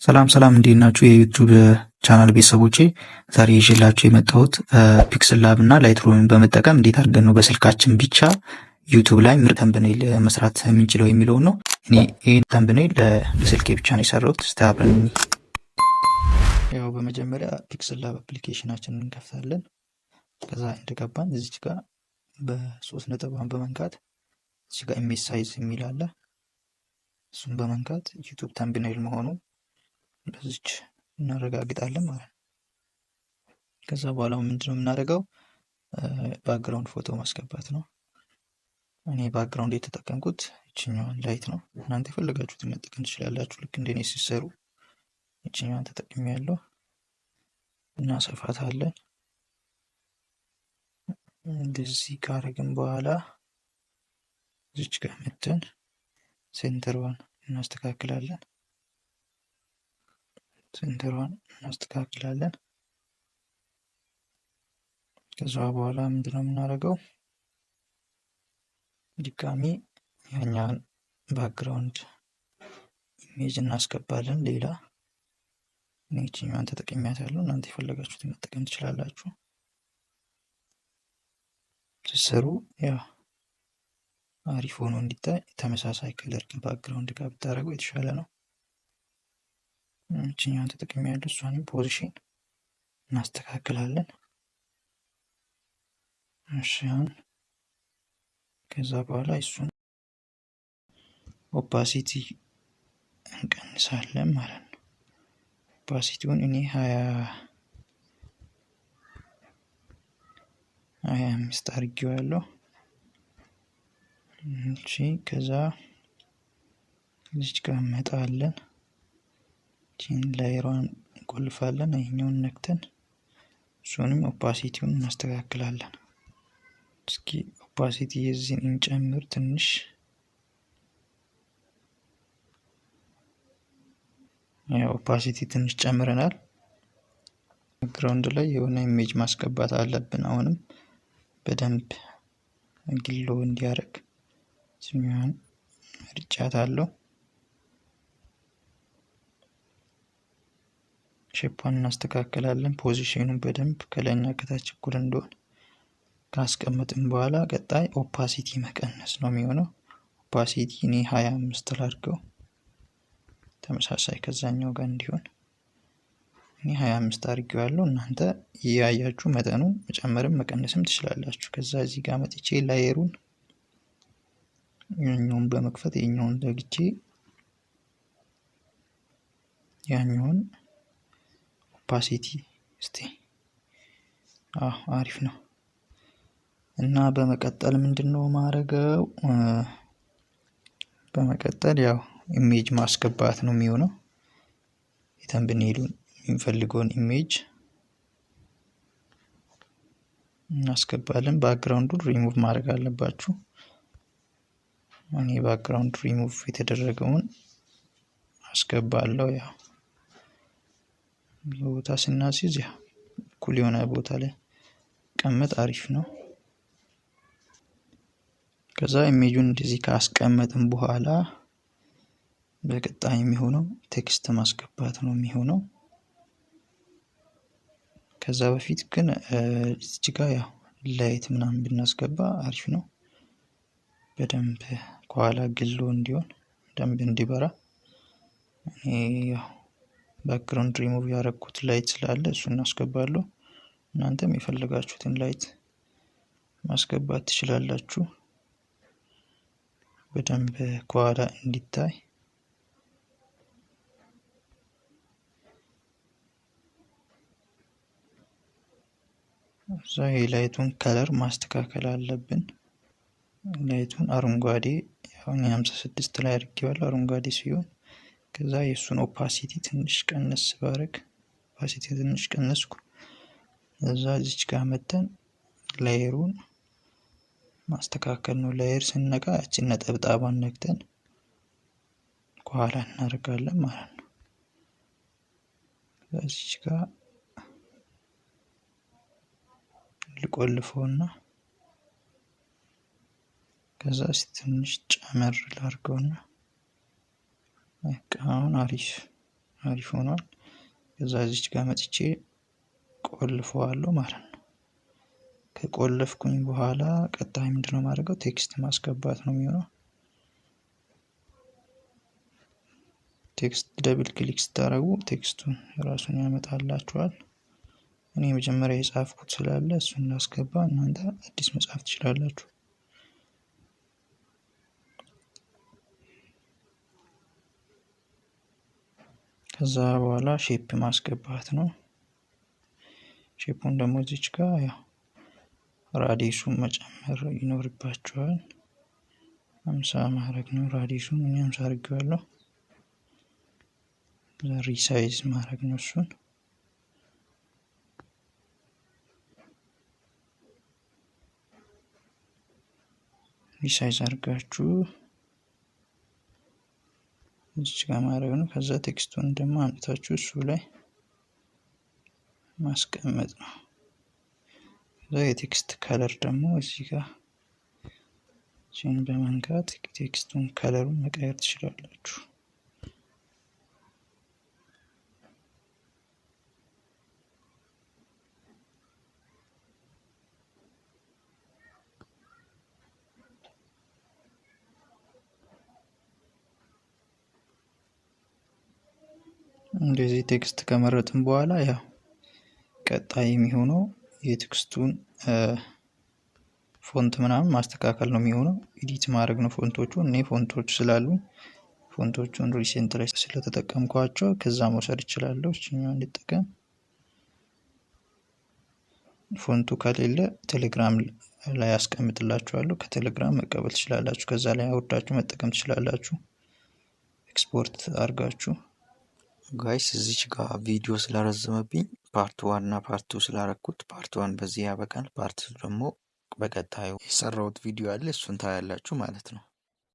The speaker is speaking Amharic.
ሰላም ሰላም እንዴት ናችሁ? የዩቲዩብ ቻናል ቤተሰቦቼ ዛሬ ይዤላችሁ የመጣሁት ፒክስል ላብ እና ላይትሩምን በመጠቀም እንዴት አድርገን ነው በስልካችን ብቻ ዩቲዩብ ላይ ምርጥ ተምብኔል መስራት የምንችለው የሚለውን ነው። እኔ ይህን ተምብኔል ለስልኬ ብቻ ነው የሰራሁት። እስቲ አብረን ያው በመጀመሪያ ፒክስል ላብ አፕሊኬሽናችንን እንከፍታለን። ከዛ እንደገባን እዚች ጋር በሶስት ነጥቧን በመንካት እዚች ጋር ኢሜጅ ሳይዝ የሚል አለ። እሱን በመንካት ዩቲዩብ ተምብኔል መሆኑ በዚች እናረጋግጣለን ማለት ነው። ከዛ በኋላ ምንድነው የምናደርገው? ባክግራውንድ ፎቶ ማስገባት ነው። እኔ ባክግራውንድ የተጠቀምኩት ይችኛዋን ላይት ነው። እናንተ የፈለጋችሁትን መጠቀም ትችላላችሁ። ልክ እንደኔ ሲሰሩ ይችኛዋን ተጠቅሜያለሁ። እናሰፋታለን። እንደዚህ ካረግን በኋላ እዚች ጋር መተን ሴንተሯን እናስተካክላለን። ከዛ በኋላ ምንድነው የምናደርገው? ድጋሚ ያኛውን ባክግራውንድ ኢሜጅ እናስገባለን። ሌላ እኔ ይችኛዋን ተጠቅሜያታለሁ። እናንተ የፈለጋችሁትን መጠቀም ትችላላችሁ። ስትሰሩ ያው አሪፍ ሆኖ እንዲታይ ተመሳሳይ ከለር ከባክግራውንድ ጋር ብታደርገው የተሻለ ነው። ይችኛዋን ተጠቅሜያለሁ። እሷንም ፖዚሽን እናስተካክላለን። እሺ ከዛ በኋላ እሱን ኦፓሲቲ እንቀንሳለን ማለት ነው። ኦፓሲቲውን እኔ 25 አድርጌዋለሁ። እሺ ከዛ እዚች ጋር እንመጣለን። ቺን ላየሯን እንቆልፋለን። ይሄኛውን ነክተን እሱንም ኦፓሲቲውን እናስተካክላለን። እስኪ ኦፓሲቲ የዚህን እንጨምር ትንሽ። ያው ኦፓሲቲ ትንሽ ጨምረናል። ባክግራውንድ ላይ የሆነ ኢሜጅ ማስገባት አለብን። አሁንም በደንብ ግሎ እንዲያደርግ ስሚሆን መርጫታለሁ። ሼፓን እናስተካክላለን። ፖዚሽኑን በደንብ ከላይና ከታች እኩል እንደሆነ ካስቀመጥን በኋላ ቀጣይ ኦፓሲቲ መቀነስ ነው የሚሆነው። ኦፓሲቲ እኔ 25 ላድርገው፣ ተመሳሳይ ከዛኛው ጋር እንዲሆን እኔ 25 አድርጌዋለሁ። እናንተ እያያችሁ መጠኑ መጨመርም መቀነስም ትችላላችሁ። ከዛ እዚህ ጋር መጥቼ ላየሩን ያኛውን በመክፈት የኛውን ዘግቼ ያኛውን ኦፓሲቲ እስቲ አሪፍ ነው። እና በመቀጠል ምንድነው ማረገው? በመቀጠል ያው ኢሜጅ ማስገባት ነው የሚሆነው። የተምብኔሉን የሚፈልገውን ኢሜጅ እናስገባለን። ባክግራውንዱን ሪሙቭ ማድረግ አለባችሁ። እኔ ባክግራውንድ ሪሙቭ የተደረገውን አስገባለሁ። ያው ቦታ ስናስይዝ ያው እኩል የሆነ ቦታ ላይ ቀመጥ አሪፍ ነው። ከዛ ኢሜጁን እንደዚህ ካስቀመጥን በኋላ በቀጣይ የሚሆነው ቴክስት ማስገባት ነው የሚሆነው። ከዛ በፊት ግን እዚህ ጋር ያው ላይት ምናምን ብናስገባ አሪፍ ነው። በደንብ ከኋላ ግሎ እንዲሆን በደንብ እንዲበራ። እኔ ያው ባክግራውንድ ሪሙቭ ያደረኩት ላይት ስላለ እሱን እናስገባለሁ። እናንተም የፈለጋችሁትን ላይት ማስገባት ትችላላችሁ። በደንብ ከኋላ እንዲታይ እዛ የላይቱን ከለር ማስተካከል አለብን። ላይቱን አረንጓዴ አሁን 56 ላይ አድርጌዋለሁ አረንጓዴ ሲሆን፣ ከዛ የሱን ኦፓሲቲ ትንሽ ቀነስ ባረግ ኦፓሲቲ ትንሽ ቀነስኩ። እዛ እዚች ጋር መተን ላየሩን ማስተካከል ነው። ላየር ስንነካ እቺን ነጠብጣቧን ነክተን ከኋላ እናደርጋለን ማለት ነው። እዚች ጋር ልቆልፈውና ከዛ ትንሽ ጨመር ላድርገውና በቃ አሁን አሪፍ አሪፍ ሆኗል። ከዛ እዚች ጋር መጥቼ ቆልፈዋለሁ ማለት ነው። ከቆለፍኩኝ በኋላ ቀጣይ ምንድነው ማድረገው? ቴክስት ማስገባት ነው የሚሆነው። ቴክስት ደብል ክሊክ ስታደርጉ ቴክስቱን ራሱን ያመጣላችኋል። እኔ መጀመሪያ የጻፍኩት ስላለ እሱን ላስገባ፣ እናንተ አዲስ መጻፍ ትችላላችሁ። ከዛ በኋላ ሼፕ ማስገባት ነው። ሼፑን ደግሞ እዚች ጋር ያው ራዲሱን መጨመር ይኖርባችኋል። 50 ማድረግ ነው ራዲሱን። እኔ 50 አድርጌዋለሁ። ሪሳይዝ ማድረግ ነው እሱን። ሪሳይዝ አድርጋችሁ እዚች ጋር ማድረግ ነው። ከዛ ቴክስቱን ደግሞ አምጥታችሁ እሱ ላይ ማስቀመጥ ነው። ከዛ የቴክስት ከለር ደግሞ እዚህ ጋር እዚህን በመንካት ቴክስቱን ከለሩን መቀየር ትችላላችሁ። እንደዚህ ቴክስት ከመረጥን በኋላ ያው ቀጣይ የሚሆነው የቴክስቱን ፎንት ምናምን ማስተካከል ነው የሚሆነው። ኤዲት ማድረግ ነው ፎንቶቹን። እኔ ፎንቶች ስላሉ ፎንቶቹን ሪሴንት ላይ ስለተጠቀምኳቸው ከዛ መውሰድ እችላለሁ። እኛው እንጠቀም። ፎንቱ ከሌለ ቴሌግራም ላይ ያስቀምጥላችኋለሁ። ከቴሌግራም መቀበል ትችላላችሁ። ከዛ ላይ አውርዳችሁ መጠቀም ትችላላችሁ፣ ኤክስፖርት አድርጋችሁ። ጋይስ እዚች ጋር ቪዲዮ ስላረዘመብኝ ፓርት 1 እና ፓርት 2 ስላረኩት ፓርት 1 በዚህ ያበቃል። ፓርት 2 ደግሞ በቀጣዩ የሰራሁት ቪዲዮ አለ፣ እሱን ታያላችሁ ማለት ነው።